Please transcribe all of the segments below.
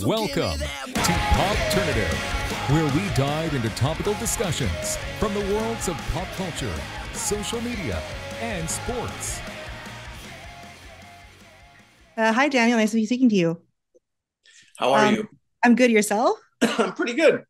Welcome to Popternative, where we dive into topical discussions from the worlds of pop culture, social media, and sports. Hi, Daniel. Nice to be speaking to you. How are you? I'm good. Yourself? I'm pretty good.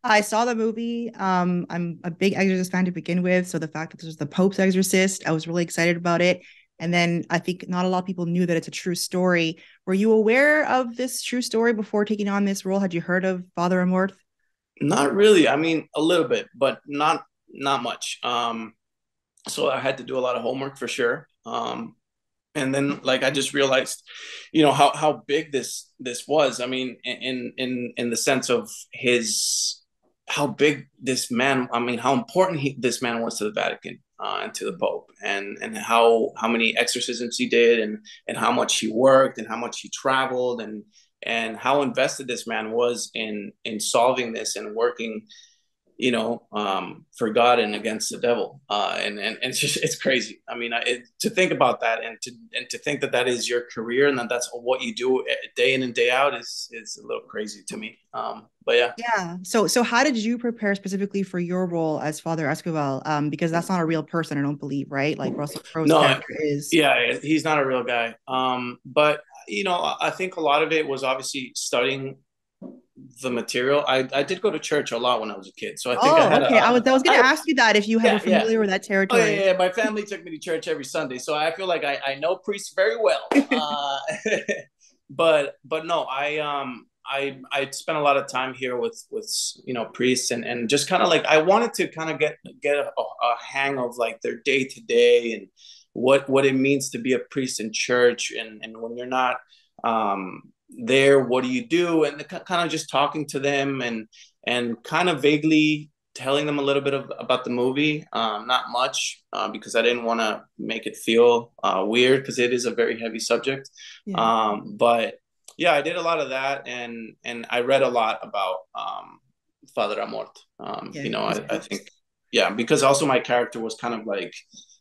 I saw the movie. I'm a big Exorcist fan to begin with, so the fact that this was the Pope's Exorcist, I was really excited about it. And then I think not a lot of people knew that it's a true story. Were you aware of this true story before taking on this role? Had you heard of Father Amorth? Not really. I mean, a little bit, but not much. So I had to do a lot of homework for sure. And then like I just realized, how big this was. I mean, in the sense of his how big this man. I mean, how important this man was to the Vatican and to the Pope, and how many exorcisms he did, and how much he worked, and how much he traveled, and how invested this man was in solving this and working, for God and against the devil. And it's crazy. I mean, to think about that, and to think that is your career, and that's what you do day in and day out is a little crazy to me. But yeah. Yeah. So how did you prepare specifically for your role as Father Escobar? Because that's not a real person, I don't believe, right? Like Russell Crowe's No, character is. yeah, he's not a real guy. But I think a lot of it was obviously studying the material. I did go to church a lot when I was a kid, so I think I Oh, had okay. I was I gonna had, ask you that if you were yeah, yeah. familiar with that Oh yeah, territory. yeah. My family took me to church every Sunday, so I feel like I know priests very well. But no, I spent a lot of time here with priests, and just kind of like I wanted to kind of get a hang of like their day to day, and what it means to be a priest in church, and when you're not there, what do you do, and kind of just talking to them, and kind of vaguely telling them a little bit about the movie, not much, because I didn't want to make it feel weird, because it is a very heavy subject. Yeah. But yeah, I did a lot of that, and I read a lot about Father Amorth. Yeah. I think, yeah, because also my character was kind of like,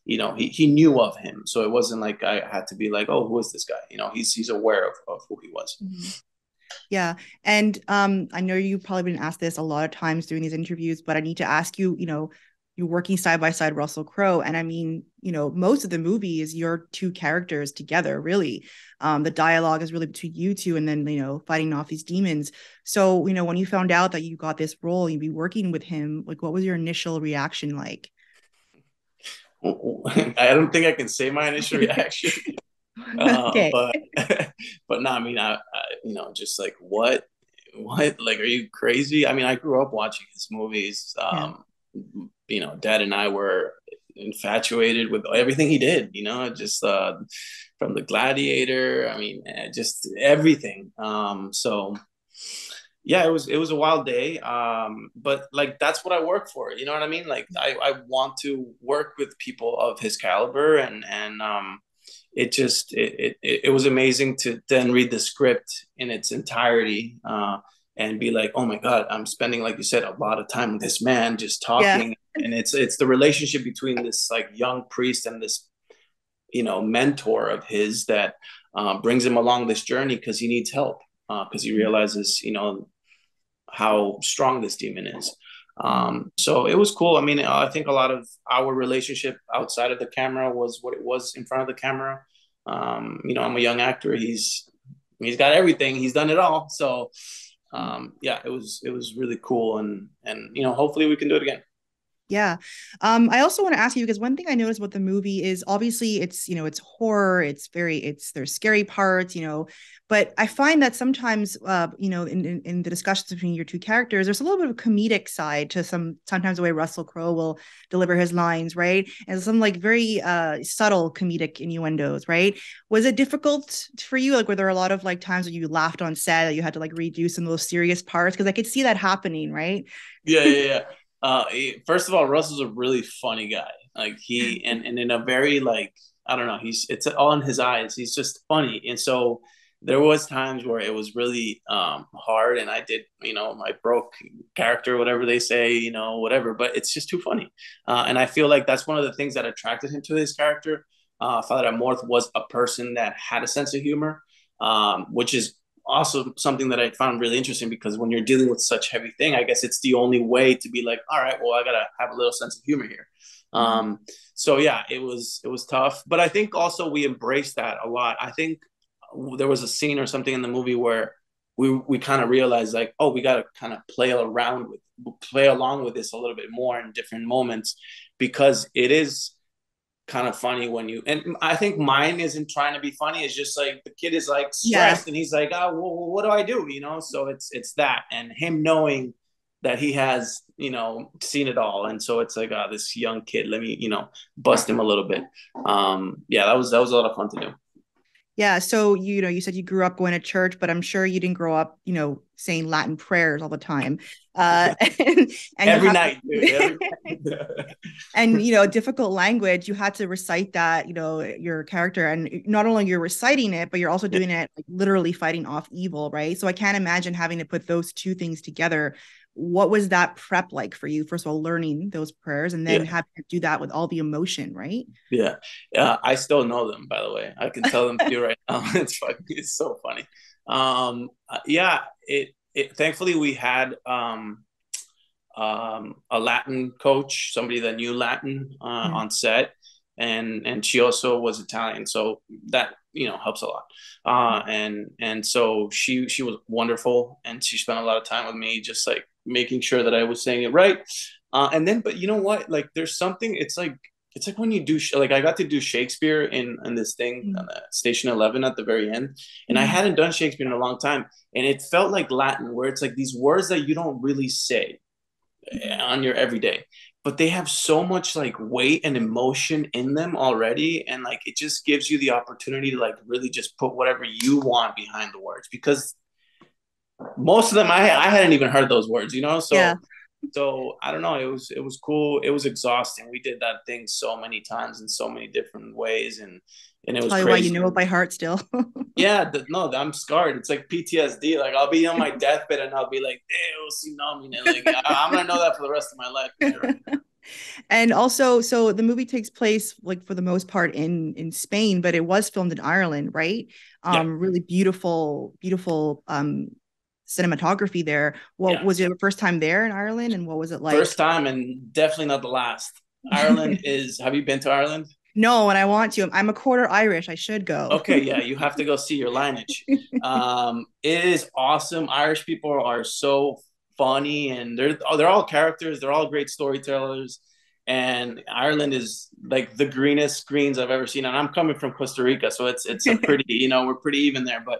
he knew of him, so it wasn't like I had to be like, oh, who is this guy? He's aware of who he was. Mhm. Yeah. And I know you've probably been asked this a lot of times during these interviews, but I need to ask you, you're working side by side Russell Crowe. And I mean, most of the movie is your two characters together, really. The dialogue is really between you two, and then, fighting off these demons. So, when you found out that you got this role, you'd be working with him, like, what was your initial reaction like? I don't think I can say my initial reaction. Okay. But but no, I mean, just like what, like, are you crazy? I mean, I grew up watching his movies. Yeah. Dad and I were infatuated with everything he did. Just from the Gladiator. I mean, just everything. So yeah, it was a wild day. But like that's what I work for. You know what I mean? Like I want to work with people of his caliber, and it was amazing to then read the script in its entirety, and be like, oh my God, I'm spending, like you said, a lot of time with this man just Yeah. talking. And it's the relationship between this like young priest and this mentor of his that brings him along this journey, because he needs help, because he realizes how strong this demon is. So it was cool. I mean, I think a lot of our relationship outside of the camera was what it was in front of the camera. I'm a young actor. He's got everything. He's done it all. So yeah, it was really cool, and hopefully we can do it again. Yeah. I also want to ask you, because one thing I noticed about the movie is obviously it's horror, there's scary parts, but I find that sometimes, in the discussions between your two characters, there's a little bit of a comedic side to sometimes the way Russell Crowe will deliver his lines, right? And some like very subtle comedic innuendos, right? Was it difficult for you? Like, were there a lot of like times when you laughed on set that you had to like redo some of those serious parts? Because I could see that happening, right? Yeah, yeah, yeah. First of all, Russell's a really funny guy. Like and in a very like, I don't know, it's all in his eyes. He's just funny, and so there was times where it was really hard, and I did, I broke character, whatever they say, whatever. But it's just too funny, and I feel like that's one of the things that attracted him to his character. Father Amorth was a person that had a sense of humor, which is also something that I found really interesting, because when you're dealing with such heavy thing, I guess it's the only way to be like, all right, well, I gotta have a little sense of humor here. So yeah, it was tough, but I think also we embraced that a lot. I think there was a scene or something in the movie where we kind of realized like, oh, we got to kind of play along with this a little bit more in different moments, because it is kind of funny when you, and I think mine isn't trying to be funny. It's just like the kid is like stressed and he's like, oh, well, what do I do? You know? So it's that, and him knowing that he has, you know, seen it all. And so it's like, this young kid, let me, you know, bust him a little bit. Yeah, that was a lot of fun to do. Yeah. So, you know, you said you grew up going to church, but I'm sure you didn't grow up, you know, saying Latin prayers all the time. And every night, dude, every night. And, you know, difficult language, you had to recite that, you know, your character. And not only you're reciting it, but you're also doing it like literally fighting off evil, right? So I can't imagine having to put those two things together. What was that prep like for you? First of all, learning those prayers and then having to do that with all the emotion, right? Yeah. I still know them, by the way. I can tell them to you right now. It's so funny. Yeah, it thankfully we had a Latin coach, somebody that knew Latin on set, and she also was Italian, so that, you know, helps a lot. And so she was wonderful, and she spent a lot of time with me, just like making sure that I was saying it right. And then, but you know what? Like, there's something. It's like when you do like I got to do Shakespeare in this thing on Station 11 at the very end, and I hadn't done Shakespeare in a long time, and it felt like Latin, where it's like these words that you don't really say on your everyday, but they have so much like weight and emotion in them already, and like it just gives you the opportunity to like really just put whatever you want behind the words, because most of them I hadn't even heard those words, you know. So I don't know, it was cool. It was exhausting. We did that thing so many times in so many different ways, and it was crazy. Why you know it by heart still. Yeah, no, I'm scarred. It's like PTSD. Like I'll be on my deathbed and I'll be like, like I'm gonna know that for the rest of my life. And also, so the movie takes place like for the most part in Spain, but it was filmed in Ireland, right? Really beautiful cinematography there. Was it your first time there in Ireland, and what was it like? First time, and definitely not the last. Ireland have you been to Ireland? No, and I want to. I'm a quarter Irish. I should go. Okay, yeah, you have to go see your lineage. It is awesome. Irish people are so funny, and they're all characters. They're all great storytellers. And Ireland is like the greenest greens I've ever seen. And I'm coming from Costa Rica, so it's a pretty, you know, we're pretty even there. But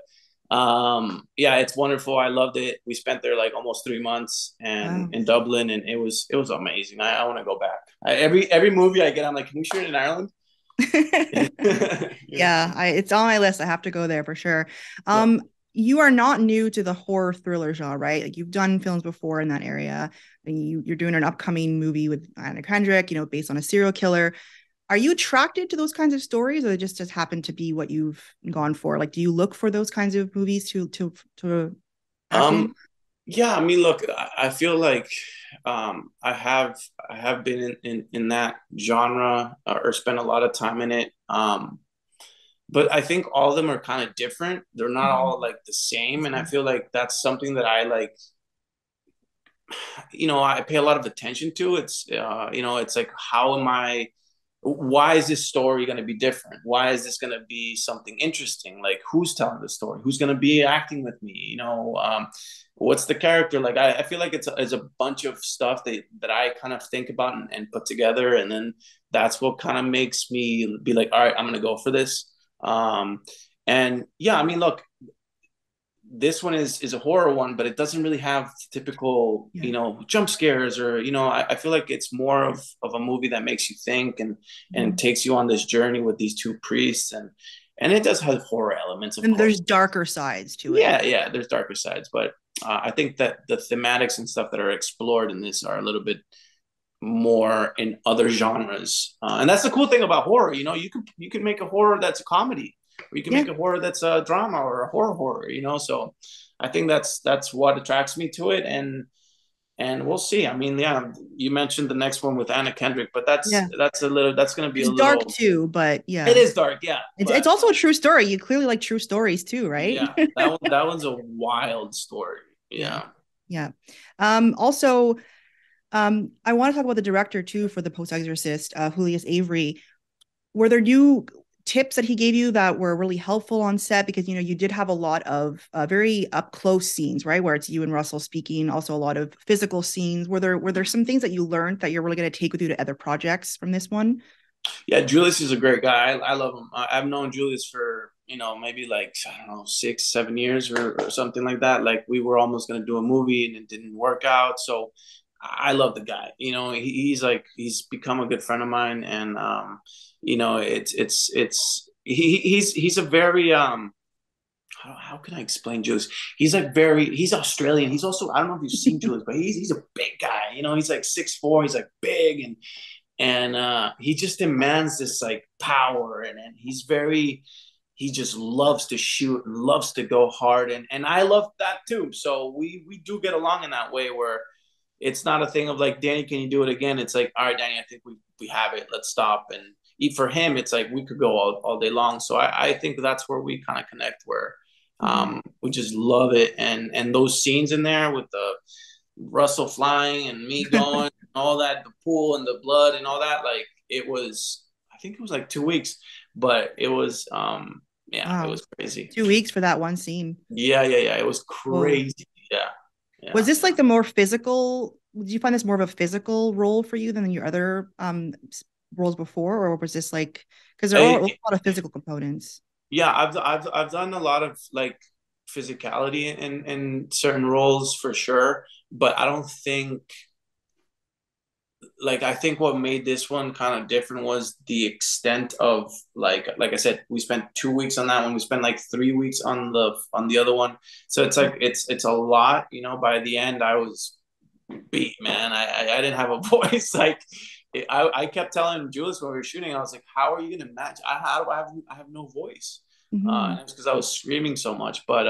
yeah, it's wonderful. I loved it. We spent there like almost 3 months, and in Dublin, and it was amazing. I want to go back. Every movie I get, I'm like, can we shoot it in Ireland? Yeah, it's on my list. I have to go there for sure. You are not new to the horror thriller genre, right? Like you've done films before in that area, and you're doing an upcoming movie with Anna Kendrick, you know, based on a serial killer. Are you attracted to those kinds of stories, or it just happen to be what you've gone for? Like, do you look for those kinds of movies to yeah, I mean, look, I feel like I have been in that genre, or spent a lot of time in it. But I think all of them are kind of different. They're not all like the same, and I feel like that's something that I like. You know, I pay a lot of attention to. It's you know, it's like, why is this story going to be different? Why is this going to be something interesting? Like, who's telling the story? Who's going to be acting with me? You know, what's the character? Like, I feel like it's a bunch of stuff that I kind of think about and put together. And then that's what kind of makes me be like, all right, I'm going to go for this. And yeah, I mean, look, this one is a horror one, but it doesn't really have typical, you know, jump scares, or, you know, I feel like it's more of a movie that makes you think and takes you on this journey with these two priests, and it does have horror elements, and there's darker sides to it. Yeah, there's darker sides, but I think that the thematics and stuff that are explored in this are a little bit more in other genres, and that's the cool thing about horror. You know, you can make a horror that's a comedy, or you can make a horror that's a drama or a horror, you know. So I think that's what attracts me to it. And and we'll see. I mean, yeah, you mentioned the next one with Anna Kendrick, but that's Yeah. going to be It's a dark little. too, but yeah. It is dark, yeah. It's also a true story. You clearly like true stories too, right? Yeah, that one's a wild story. Yeah. Yeah. Also, I want to talk about the director too for the Popes Exorcist, Julius Avery. Were there new tips that he gave you that were really helpful on set? Because, you know, you did have a lot of very up close scenes, right? Where it's you and Russell speaking, also a lot of physical scenes. Were there some things that you learned that you're really going to take with you to other projects from this one? Yeah, Julius is a great guy. I love him. I've known Julius for, maybe like, I don't know, 6, 7 years or something like that. Like we were almost going to do a movie and it didn't work out. So I love the guy. He's become a good friend of mine. And, he's a very, how can I explain Julius? He's Australian. He's also, I don't know if you've seen Julius, but he's a big guy. He's like 6'4". He's like big and he just demands this like power and he just loves to shoot and loves to go hard and I love that too. So we do get along in that way where it's not a thing of like, Danny, can you do it again? It's like, all right, Danny, I think we have it. Let's stop. And for him, it's like we could go all day long. So I think that's where we kind of connect, where we just love it. And those scenes in there with the Russell flying and me going and all that, the pool and the blood and all that, like I think it was like 2 weeks, but it was wow. It was crazy. 2 weeks for that one scene. Yeah. It was crazy. Yeah. Was this like the more physical? Did you find this more of a physical role for you than your other roles before, or was this like, because there are a lot of physical components? Yeah, I've done a lot of like physicality in certain roles for sure, but I don't think, like, I think what made this one kind of different was the extent of like I said, we spent 2 weeks on that one. We spent like 3 weeks on the other one. So it's like it's a lot. By the end, I was beat, man. I didn't have a voice. Like I kept telling Julius when we were shooting, I was like, "How are you gonna match? How do I have no voice?" And it was because I was screaming so much. But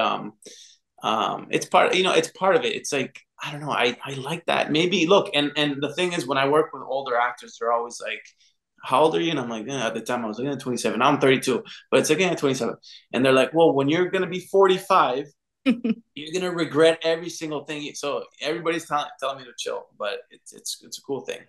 it's it's part of it. It's like, I don't know. I like that. Maybe look, and the thing is, when I work with older actors, they're always like, "How old are you?" And I'm like, "Yeah." At the time, I was like, 27. Now I'm 32, but it's again 27. And they're like, "Well, when you're gonna be 45, you're gonna regret every single thing." So everybody's telling me to chill, but it's a cool thing,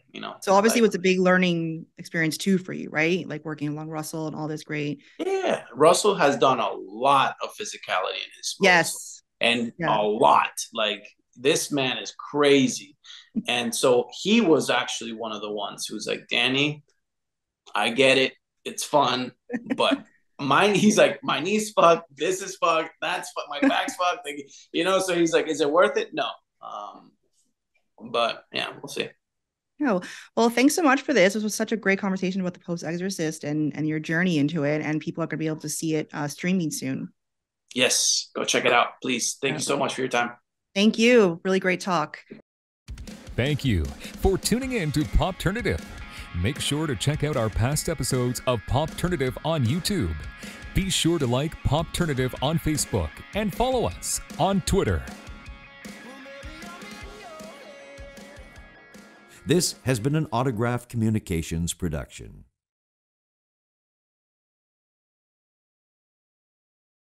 So obviously, it was a big learning experience too for you, right? Like working along Russell and all this great. Yeah, Russell has done a lot of physicality in his roles. Yes, and a lot. Like, this man is crazy. And so he was actually one of the ones who was like, "Danny, I get it. It's fun, but he's like, my knee's fucked. This is fucked. That's fucked. My back's fucked." Like, so he's like, "Is it worth it?" No. But yeah, we'll see. Oh, well, thanks so much for this. This was such a great conversation about the Popes Exorcist and your journey into it. And people are going to be able to see it streaming soon. Yes, go check it out, please. Thank you so much for your time. Thank you. Really great talk. Thank you for tuning in to Popternative. Make sure to check out our past episodes of Popternative on YouTube. Be sure to like Popternative on Facebook and follow us on Twitter. This has been an Autograph Communications production.